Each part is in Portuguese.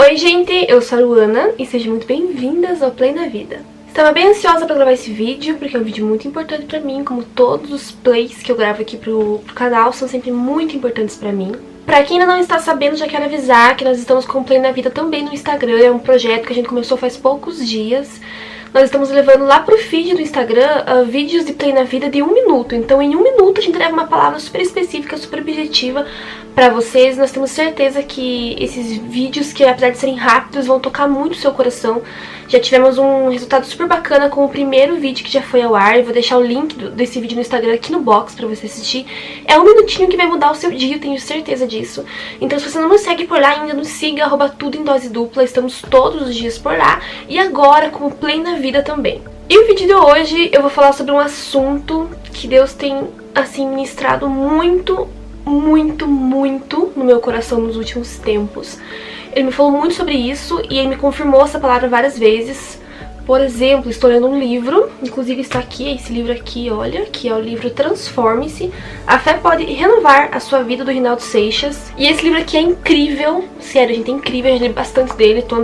Oi gente, eu sou a Luana e sejam muito bem-vindas ao Play na Vida. Estava bem ansiosa para gravar esse vídeo, porque é um vídeo muito importante pra mim, como todos os plays que eu gravo aqui pro canal são sempre muito importantes pra mim. Pra quem ainda não está sabendo, já quero avisar que nós estamos com o Play na Vida também no Instagram, é um projeto que a gente começou faz poucos dias. Nós estamos levando lá pro feed do Instagram vídeos de Play na Vida de 1 minuto. Então em 1 minuto a gente leva uma palavra super específica, super objetiva pra vocês. Nós temos certeza que esses vídeos, que apesar de serem rápidos, vão tocar muito o seu coração. Já tivemos um resultado super bacana com o primeiro vídeo que já foi ao ar. Eu vou deixar o link desse vídeo no Instagram aqui no box pra você assistir. É 1 minutinho que vai mudar o seu dia, eu tenho certeza disso. Então se você não nos segue por lá ainda, nos siga, @tudoemdose_dupla. Estamos todos os dias por lá. E agora com o Play na Vida também. E o vídeo de hoje eu vou falar sobre um assunto que Deus tem, assim, ministrado muito no meu coração nos últimos tempos. Ele me falou muito sobre isso e ele me confirmou essa palavra várias vezes. Por exemplo, estou lendo um livro, inclusive está aqui, esse livro aqui, olha, que é o livro Transforme-se. A Fé Pode Renovar a Sua Vida, do Rinaldo Seixas. E esse livro aqui é incrível, sério, gente, é incrível, eu já li bastante dele, tô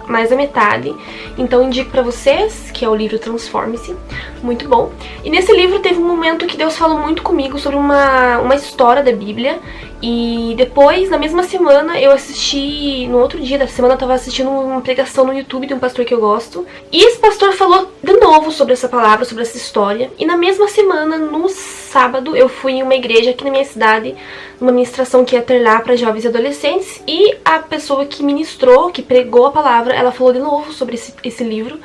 mais da metade, então indico pra vocês, que é o livro Transforme-se, muito bom. E nesse livro teve um momento que Deus falou muito comigo sobre uma história da Bíblia, e depois, na mesma semana, eu assisti, no outro dia da semana eu tava assistindo uma pregação no YouTube de um pastor que eu gosto, e esse pastor falou de novo sobre essa palavra, sobre essa história, e na mesma semana, no sábado, eu fui em uma igreja aqui na minha cidade, uma ministração que ia ter lá para jovens e adolescentes, e a pessoa que ministrou, que pregou a palavra, ela falou de novo sobre esse livro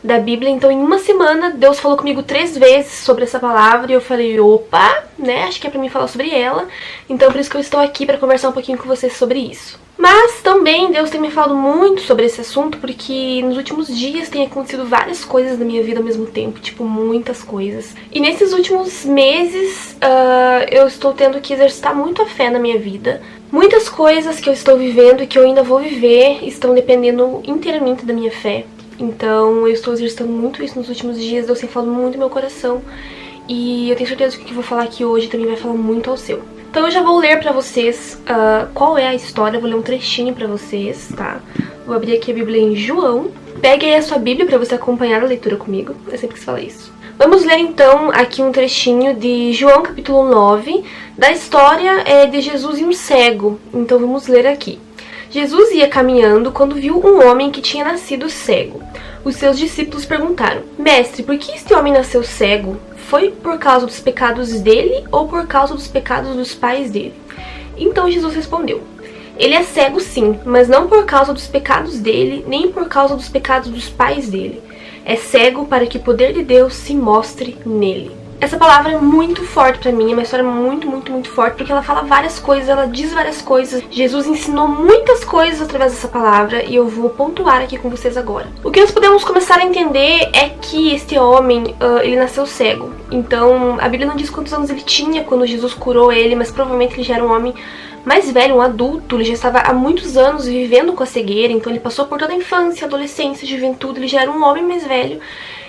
da Bíblia. Então em uma semana Deus falou comigo 3 vezes sobre essa palavra e eu falei, opa, né, acho que é pra mim falar sobre ela. Então por isso que eu estou aqui pra conversar um pouquinho com vocês sobre isso. Mas também Deus tem me falado muito sobre esse assunto, porque nos últimos dias tem acontecido várias coisas na minha vida ao mesmo tempo, tipo, muitas coisas. E nesses últimos meses eu estou tendo que exercitar muito a fé na minha vida. Muitas coisas que eu estou vivendo e que eu ainda vou viver estão dependendo inteiramente da minha fé. Então eu estou exercitando muito isso nos últimos dias, Deus tem falado muito no meu coração. E eu tenho certeza que o que eu vou falar aqui hoje também vai falar muito ao seu. Então eu já vou ler pra vocês qual é a história, vou ler um trechinho pra vocês, tá? Vou abrir aqui a Bíblia em João. Pegue aí a sua Bíblia pra você acompanhar a leitura comigo, eu sempre quis falar isso. Vamos ler então aqui um trechinho de João capítulo 9, da história de Jesus e um cego. Então vamos ler aqui. Jesus ia caminhando quando viu um homem que tinha nascido cego. Os seus discípulos perguntaram, Mestre, por que este homem nasceu cego? Foi por causa dos pecados dele ou por causa dos pecados dos pais dele? Então Jesus respondeu, ele é cego sim, mas não por causa dos pecados dele, nem por causa dos pecados dos pais dele. É cego para que o poder de Deus se mostre nele. Essa palavra é muito forte pra mim, é uma história muito forte, porque ela fala várias coisas, ela diz várias coisas. Jesus ensinou muitas coisas através dessa palavra e eu vou pontuar aqui com vocês agora. O que nós podemos começar a entender é que este homem, ele nasceu cego. Então, a Bíblia não diz quantos anos ele tinha quando Jesus curou ele, mas provavelmente ele já era um homem mais velho, um adulto. Ele já estava há muitos anos vivendo com a cegueira, então ele passou por toda a infância, adolescência, juventude, ele já era um homem mais velho.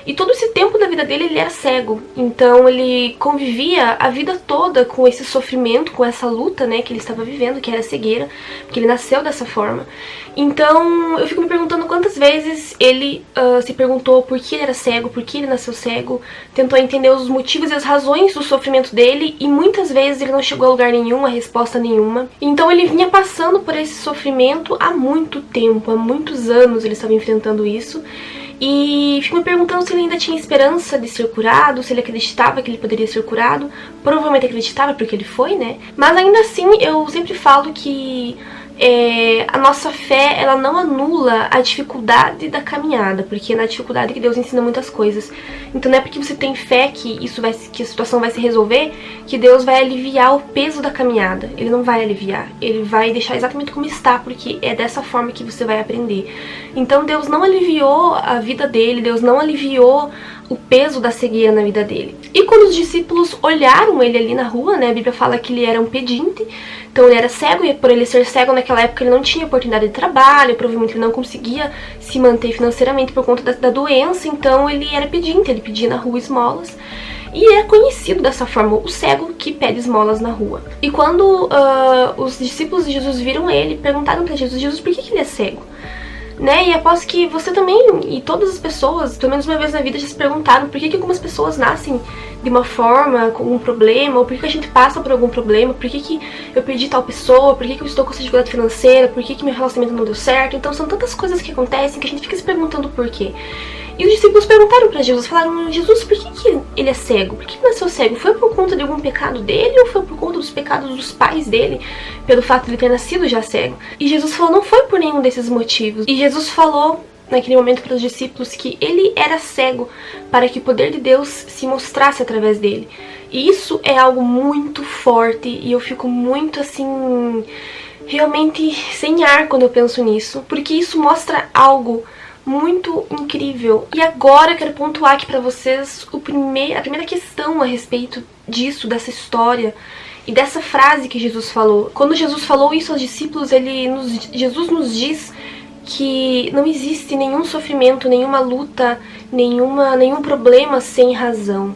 E todo esse tempo da vida dele ele era cego, então ele convivia a vida toda com esse sofrimento, com essa luta, né, que ele estava vivendo, que era a cegueira, porque ele nasceu dessa forma. Então eu fico me perguntando quantas vezes ele se perguntou por que ele era cego, por que ele nasceu cego, tentou entender os motivos e as razões do sofrimento dele e muitas vezes ele não chegou a lugar nenhum, a resposta nenhuma. Então ele vinha passando por esse sofrimento há muito tempo, há muitos anos ele estava enfrentando isso. E fico me perguntando se ele ainda tinha esperança de ser curado, se ele acreditava que ele poderia ser curado. Provavelmente acreditava porque ele foi, né? Mas ainda assim eu sempre falo que a nossa fé, ela não anula a dificuldade da caminhada, porque é na dificuldade que Deus ensina muitas coisas. Então não é porque você tem fé que que a situação vai se resolver, que Deus vai aliviar o peso da caminhada. Ele não vai aliviar, ele vai deixar exatamente como está, porque é dessa forma que você vai aprender. Então Deus não aliviou a vida dele, Deus não aliviou o peso da cegueira na vida dele. E quando os discípulos olharam ele ali na rua, né, a Bíblia fala que ele era um pedinte, então ele era cego, e por ele ser cego naquela época ele não tinha oportunidade de trabalho, provavelmente ele não conseguia se manter financeiramente por conta da doença, então ele era pedinte, ele pedia na rua esmolas. E é conhecido dessa forma, o cego que pede esmolas na rua. E quando os discípulos de Jesus viram ele, perguntaram para Jesus, por que ele é cego? né? E aposto que você também, e todas as pessoas, pelo menos uma vez na vida, já se perguntaram por que algumas pessoas nascem de uma forma, com um problema, ou por que a gente passa por algum problema, por que eu perdi tal pessoa, por que eu estou com essa dificuldade financeira, por que meu relacionamento não deu certo. Então são tantas coisas que acontecem que a gente fica se perguntando por quê. E os discípulos perguntaram pra Jesus, falaram: Jesus, por que ele é cego? Por que ele nasceu cego? Foi por conta de algum pecado dele ou foi por conta dos pecados dos pais dele, pelo fato de ele ter nascido já cego? E Jesus falou: não foi por nenhum desses motivos. E Jesus falou naquele momento para os discípulos que ele era cego para que o poder de Deus se mostrasse através dele. E isso é algo muito forte e eu fico muito assim, realmente sem ar quando eu penso nisso, porque isso mostra algo muito incrível. E agora eu quero pontuar aqui pra vocês a primeira questão a respeito disso, dessa história e dessa frase que Jesus falou. Quando Jesus falou isso aos discípulos, Jesus nos diz que não existe nenhum sofrimento, nenhuma luta, nenhum problema sem razão.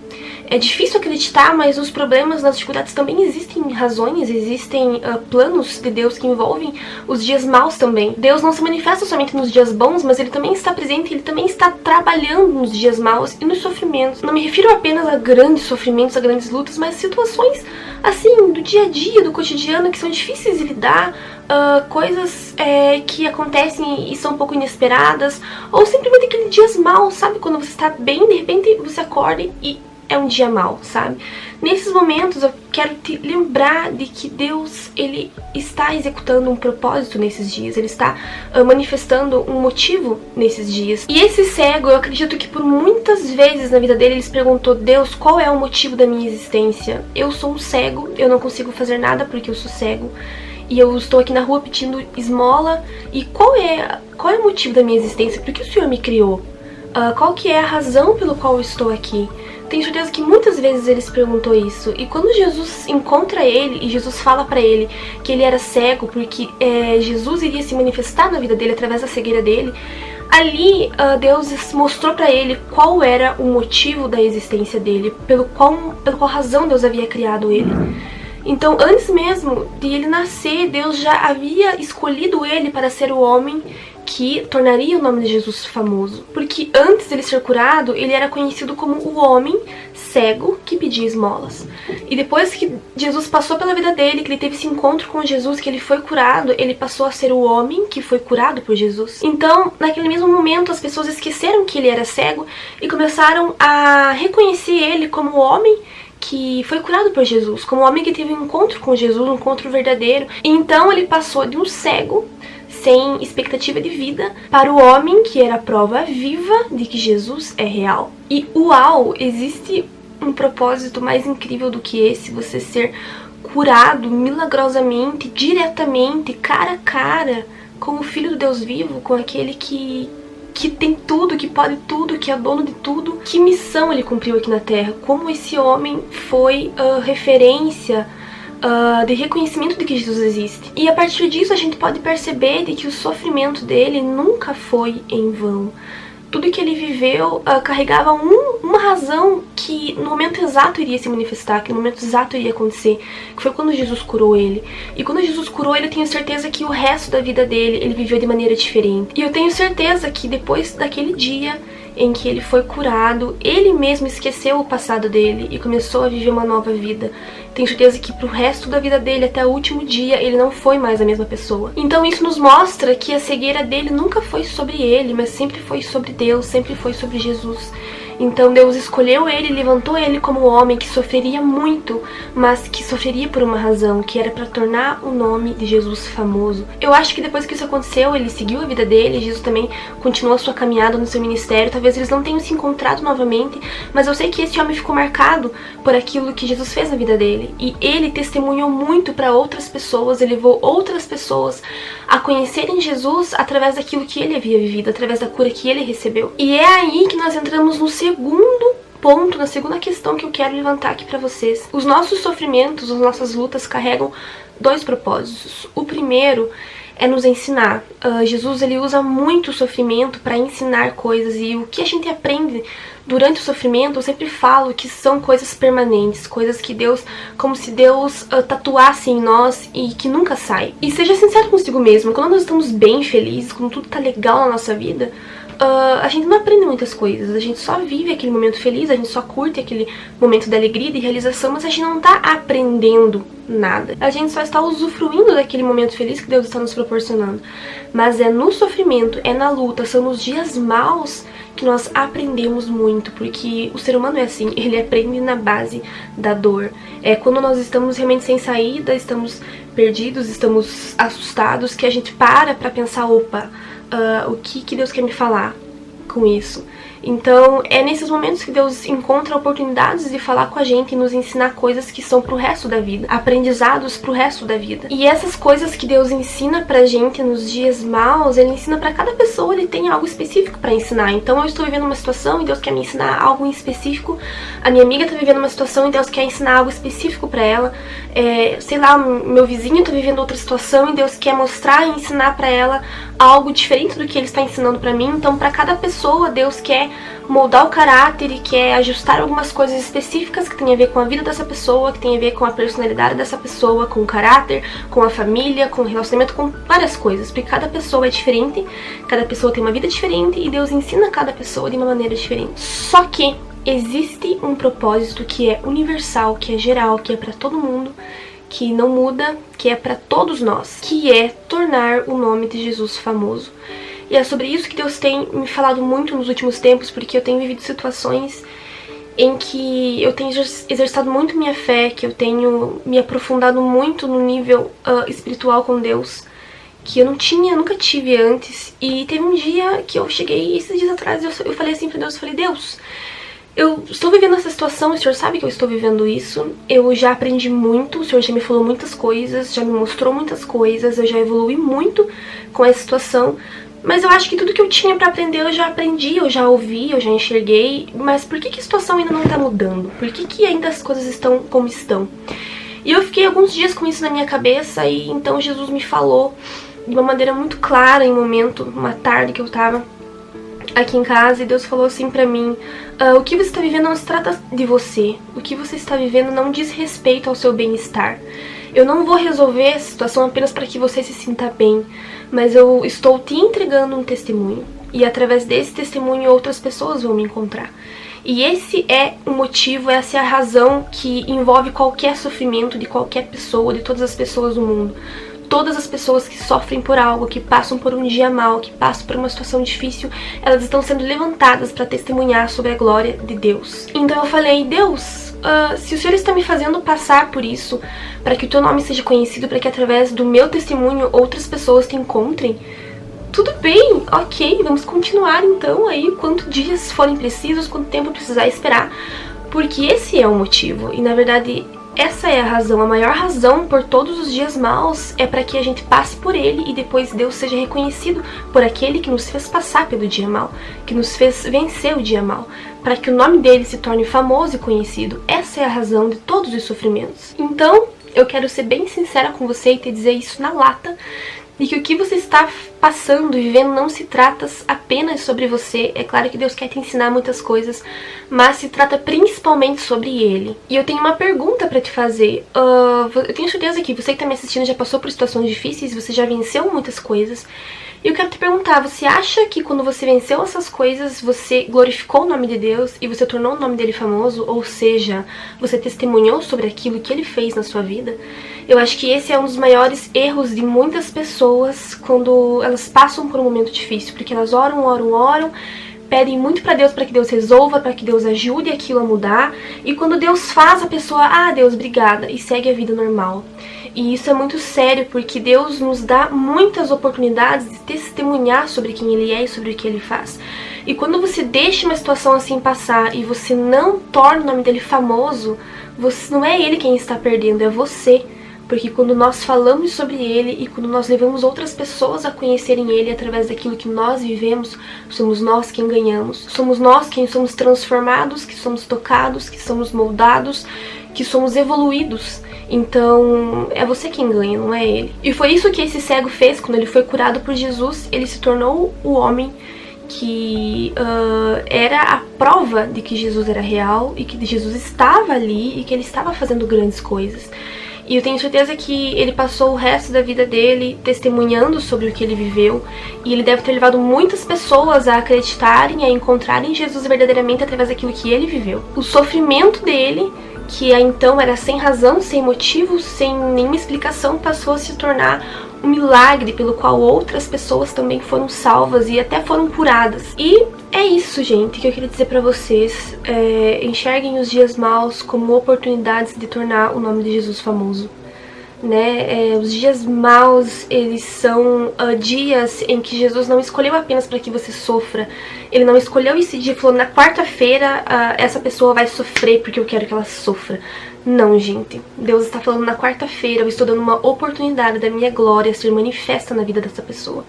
É difícil acreditar, mas nos problemas, nas dificuldades também existem razões, existem planos de Deus que envolvem os dias maus também. Deus não se manifesta somente nos dias bons, mas Ele também está presente, Ele também está trabalhando nos dias maus e nos sofrimentos. Não me refiro apenas a grandes sofrimentos, a grandes lutas, mas situações assim, do dia a dia, do cotidiano, que são difíceis de lidar, coisas que acontecem e são um pouco inesperadas, ou simplesmente aqueles dias maus, sabe? Quando você está bem, de repente você acorda e é um dia mau, sabe? Nesses momentos eu quero te lembrar de que Deus, Ele está executando um propósito nesses dias, Ele está manifestando um motivo nesses dias. E esse cego, eu acredito que por muitas vezes na vida dele, ele se perguntou: Deus, qual é o motivo da minha existência? Eu sou um cego, eu não consigo fazer nada porque eu sou cego. E eu estou aqui na rua pedindo esmola. E qual é o motivo da minha existência? Por que o Senhor me criou? Qual que é a razão pelo qual eu estou aqui? Tenho certeza que muitas vezes ele se perguntou isso. E quando Jesus encontra ele e Jesus fala pra ele que ele era cego porque Jesus iria se manifestar na vida dele através da cegueira dele, ali Deus mostrou pra ele qual era o motivo da existência dele, pelo qual razão Deus havia criado ele. Então, antes mesmo de ele nascer, Deus já havia escolhido ele para ser o homem que tornaria o nome de Jesus famoso. Porque antes dele ser curado, ele era conhecido como o homem cego que pedia esmolas. E depois que Jesus passou pela vida dele, que ele teve esse encontro com Jesus, que ele foi curado, ele passou a ser o homem que foi curado por Jesus. Então, naquele mesmo momento, as pessoas esqueceram que ele era cego e começaram a reconhecer ele como o homem que foi curado por Jesus, como o homem que teve um encontro com Jesus, um encontro verdadeiro. E então ele passou de um cego sem expectativa de vida para o homem que era a prova viva de que Jesus é real. E uau, existe um propósito mais incrível do que esse, você ser curado milagrosamente, diretamente, cara a cara, com o Filho do Deus vivo, com aquele que tem tudo, que pode tudo, que é dono de tudo. Que missão ele cumpriu aqui na Terra? Como esse homem foi referência de reconhecimento de que Jesus existe. E a partir disso a gente pode perceber de que o sofrimento dele nunca foi em vão. Tudo que ele viveu carregava uma razão que no momento exato iria se manifestar, que no momento exato iria acontecer, que foi quando Jesus curou ele. E quando Jesus curou ele, eu tenho certeza que o resto da vida dele, ele viveu de maneira diferente. E eu tenho certeza que depois daquele dia em que ele foi curado, ele mesmo esqueceu o passado dele e começou a viver uma nova vida. Tenho certeza que pro resto da vida dele, até o último dia, ele não foi mais a mesma pessoa. Então isso nos mostra que a cegueira dele nunca foi sobre ele, mas sempre foi sobre Deus, sempre foi sobre Jesus. Então Deus escolheu ele, levantou ele como homem que sofreria muito, mas que sofreria por uma razão, que era para tornar o nome de Jesus famoso. Eu acho que depois que isso aconteceu, ele seguiu a vida dele, Jesus também continuou a sua caminhada no seu ministério. Talvez eles não tenham se encontrado novamente, mas eu sei que esse homem ficou marcado por aquilo que Jesus fez na vida dele. E ele testemunhou muito para outras pessoas, ele levou outras pessoas a conhecerem Jesus através daquilo que ele havia vivido, através da cura que ele recebeu. E é aí que nós entramos no segundo ponto, na segunda questão que eu quero levantar aqui pra vocês. Os nossos sofrimentos, as nossas lutas carregam dois propósitos. O primeiro é nos ensinar. Jesus, ele usa muito o sofrimento para ensinar coisas, e o que a gente aprende durante o sofrimento, eu sempre falo que são coisas permanentes, coisas que Deus, como se Deus tatuasse em nós e que nunca sai. E seja sincero consigo mesmo, quando nós estamos bem felizes, quando tudo tá legal na nossa vida, a gente não aprende muitas coisas, a gente só vive aquele momento feliz, a gente só curte aquele momento de alegria, de realização, mas a gente não tá aprendendo nada. A gente só está usufruindo daquele momento feliz que Deus está nos proporcionando. Mas é no sofrimento, é na luta, são nos dias maus que nós aprendemos muito, porque o ser humano é assim, ele aprende na base da dor. É quando nós estamos realmente sem saída, estamos perdidos, estamos assustados, que a gente para pensar, opa, o que Deus quer me falar com isso? Então, é nesses momentos que Deus encontra oportunidades de falar com a gente e nos ensinar coisas que são pro resto da vida, aprendizados pro resto da vida. E essas coisas que Deus ensina pra gente nos dias maus, Ele ensina pra cada pessoa, Ele tem algo específico pra ensinar. Então, eu estou vivendo uma situação e Deus quer me ensinar algo em específico. A minha amiga tá vivendo uma situação e Deus quer ensinar algo específico pra ela. Sei lá, meu vizinho tá vivendo outra situação e Deus quer mostrar e ensinar pra ela algo diferente do que Ele está ensinando pra mim. Então, pra cada pessoa, Deus quer moldar o caráter e quer ajustar algumas coisas específicas que tem a ver com a vida dessa pessoa, que tem a ver com a personalidade dessa pessoa, com o caráter, com a família, com o relacionamento, com várias coisas, porque cada pessoa é diferente, cada pessoa tem uma vida diferente e Deus ensina cada pessoa de uma maneira diferente. Só que existe um propósito que é universal, que é geral, que é pra todo mundo, que não muda, que é pra todos nós, que é tornar o nome de Jesus famoso. E é sobre isso que Deus tem me falado muito nos últimos tempos, porque eu tenho vivido situações em que eu tenho exercitado muito minha fé, que eu tenho me aprofundado muito no nível espiritual com Deus, que eu nunca tive antes. E teve um dia que eu cheguei, esses dias atrás, eu falei assim pra Deus, eu falei, Deus, eu estou vivendo essa situação, o Senhor sabe que eu estou vivendo isso, eu já aprendi muito, o Senhor já me falou muitas coisas, já me mostrou muitas coisas, eu já evolui muito com essa situação, mas eu acho que tudo que eu tinha pra aprender eu já aprendi, eu já ouvi, eu já enxerguei, mas por que a situação ainda não tá mudando? Por que ainda as coisas estão como estão? E eu fiquei alguns dias com isso na minha cabeça e então Jesus me falou de uma maneira muito clara em um momento, uma tarde que eu tava aqui em casa, e Deus falou assim pra mim, o que você está vivendo não se trata de você, o que você está vivendo não diz respeito ao seu bem-estar. Eu não vou resolver essa situação apenas para que você se sinta bem, mas eu estou te entregando um testemunho, e através desse testemunho outras pessoas vão me encontrar. E esse é o motivo, essa é a razão que envolve qualquer sofrimento de qualquer pessoa, de todas as pessoas do mundo. Todas as pessoas que sofrem por algo, que passam por um dia mau, que passam por uma situação difícil, elas estão sendo levantadas para testemunhar sobre a glória de Deus. Então eu falei, Deus, se o Senhor está me fazendo passar por isso, para que o teu nome seja conhecido, para que através do meu testemunho outras pessoas te encontrem, tudo bem, ok, vamos continuar então aí, quantos dias forem precisos, quanto tempo precisar esperar, porque esse é o motivo, e na verdade essa é a razão, a maior razão por todos os dias maus é para que a gente passe por ele e depois Deus seja reconhecido por aquele que nos fez passar pelo dia mau, que nos fez vencer o dia mau, para que o nome dele se torne famoso e conhecido. Essa é a razão de todos os sofrimentos. Então, eu quero ser bem sincera com você e te dizer isso na lata, de que o que você está passando e vivendo não se trata apenas sobre você. É claro que Deus quer te ensinar muitas coisas, mas se trata principalmente sobre Ele. E eu tenho uma pergunta pra te fazer. Eu tenho certeza que você que tá me assistindo já passou por situações difíceis, você já venceu muitas coisas. E eu quero te perguntar, você acha que quando você venceu essas coisas, você glorificou o nome de Deus e você tornou o nome dele famoso? Ou seja, você testemunhou sobre aquilo que ele fez na sua vida? Eu acho que esse é um dos maiores erros de muitas pessoas quando elas passam por um momento difícil, porque elas oram, pedem muito pra Deus, para que Deus resolva, para que Deus ajude aquilo a mudar, e quando Deus faz, a pessoa, Deus, obrigada, e segue a vida normal. E isso é muito sério, porque Deus nos dá muitas oportunidades de testemunhar sobre quem Ele é e sobre o que Ele faz. E quando você deixa uma situação assim passar e você não torna o nome dele famoso, não é Ele quem está perdendo, é você. Porque quando nós falamos sobre Ele e quando nós levamos outras pessoas a conhecerem Ele através daquilo que nós vivemos, somos nós quem ganhamos. Somos nós quem somos transformados, que somos tocados, que somos moldados, que somos evoluídos. Então, é você quem ganha, não é ele. E foi isso que esse cego fez quando ele foi curado por Jesus. Ele se tornou o homem que era a prova de que Jesus era real e que Jesus estava ali e que ele estava fazendo grandes coisas. E eu tenho certeza que ele passou o resto da vida dele testemunhando sobre o que ele viveu. E ele deve ter levado muitas pessoas a acreditarem, a encontrarem Jesus verdadeiramente através daquilo que ele viveu. O sofrimento dele, que então era sem razão, sem motivo, sem nenhuma explicação, passou a se tornar um milagre pelo qual outras pessoas também foram salvas e até foram curadas. E é isso, gente, que eu queria dizer pra vocês. Enxerguem os dias maus como oportunidades de tornar o nome de Jesus famoso. Os dias maus, eles são dias em que Jesus não escolheu apenas para que você sofra. Ele não escolheu esse dia e falou, na quarta-feira essa pessoa vai sofrer porque eu quero que ela sofra. Não, gente. Deus está falando, na quarta-feira eu estou dando uma oportunidade da minha glória ser manifesta na vida dessa pessoa.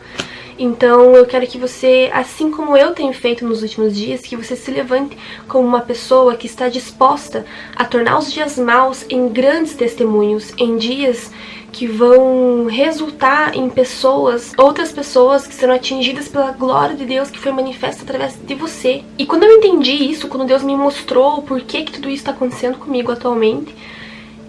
Então eu quero que você, assim como eu tenho feito nos últimos dias, que você se levante como uma pessoa que está disposta a tornar os dias maus em grandes testemunhos, em dias que vão resultar em outras pessoas que serão atingidas pela glória de Deus que foi manifesta através de você. E quando eu entendi isso, quando Deus me mostrou o porquê que tudo isso está acontecendo comigo atualmente,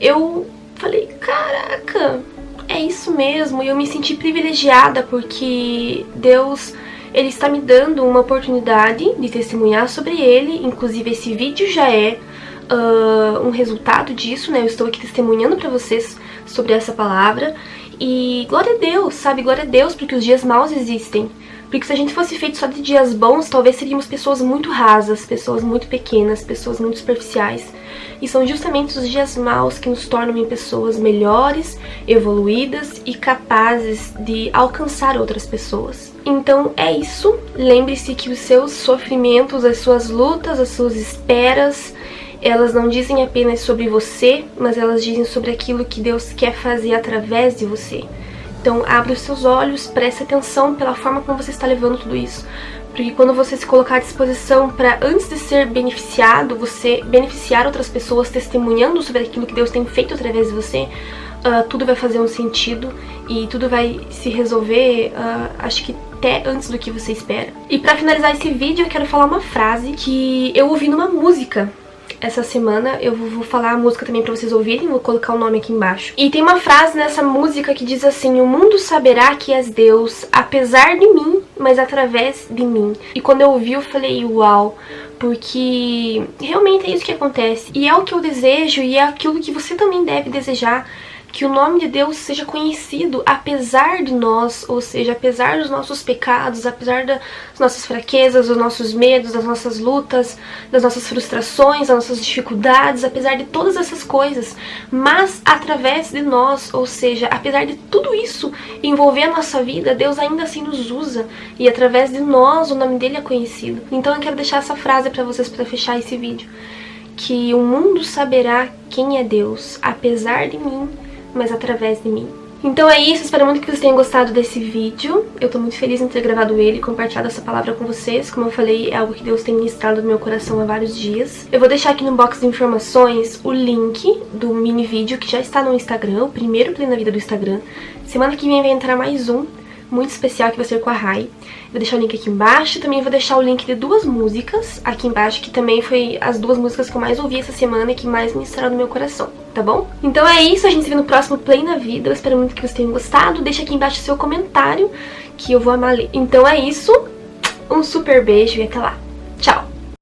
eu falei, caraca, é isso mesmo. E eu me senti privilegiada porque Deus, Ele está me dando uma oportunidade de testemunhar sobre Ele. Inclusive esse vídeo já é um resultado disso, né? Eu estou aqui testemunhando pra vocês sobre essa palavra. E glória a Deus, sabe? Glória a Deus, porque os dias maus existem. Porque se a gente fosse feito só de dias bons, talvez seríamos pessoas muito rasas, pessoas muito pequenas, pessoas muito superficiais. E são justamente os dias maus que nos tornam em pessoas melhores, evoluídas e capazes de alcançar outras pessoas. Então é isso. Lembre-se que os seus sofrimentos, as suas lutas, as suas esperas, elas não dizem apenas sobre você, mas elas dizem sobre aquilo que Deus quer fazer através de você. Então abra os seus olhos, preste atenção pela forma como você está levando tudo isso. Porque quando você se colocar à disposição para, antes de ser beneficiado, você beneficiar outras pessoas testemunhando sobre aquilo que Deus tem feito através de você, tudo vai fazer um sentido e tudo vai se resolver, acho que até antes do que você espera. E para finalizar esse vídeo, eu quero falar uma frase que eu ouvi numa música essa semana. Eu vou falar a música também pra vocês ouvirem, vou colocar o nome aqui embaixo. E tem uma frase nessa música que diz assim: o mundo saberá que és Deus, apesar de mim, mas através de mim. E quando eu ouvi, eu falei, uau, porque realmente é isso que acontece. E é o que eu desejo, e é aquilo que você também deve desejar, que o nome de Deus seja conhecido apesar de nós, ou seja, apesar dos nossos pecados, apesar das nossas fraquezas, dos nossos medos, das nossas lutas, das nossas frustrações, das nossas dificuldades, apesar de todas essas coisas, mas através de nós, ou seja, apesar de tudo isso envolver a nossa vida, Deus ainda assim nos usa, e através de nós o nome dele é conhecido. Então eu quero deixar essa frase pra vocês para fechar esse vídeo, que o mundo saberá quem é Deus, apesar de mim, mas através de mim. Então é isso, espero muito que vocês tenham gostado desse vídeo. Eu tô muito feliz em ter gravado ele e compartilhado essa palavra com vocês. Como eu falei, é algo que Deus tem ministrado no meu coração há vários dias. Eu vou deixar aqui no box de informações o link do mini vídeo que já está no Instagram, o primeiro Play na Vida do Instagram. Semana que vem vai entrar mais um, muito especial, que vai ser com a Rai. Vou deixar o link aqui embaixo, também vou deixar o link de 2 músicas aqui embaixo, que também foi as 2 músicas que eu mais ouvi essa semana e que mais ministraram no meu coração, tá bom? Então é isso, a gente se vê no próximo Play na Vida. Eu espero muito que vocês tenham gostado. Deixa aqui embaixo o seu comentário, que eu vou amar ler. Então é isso, um super beijo e até lá. Tchau!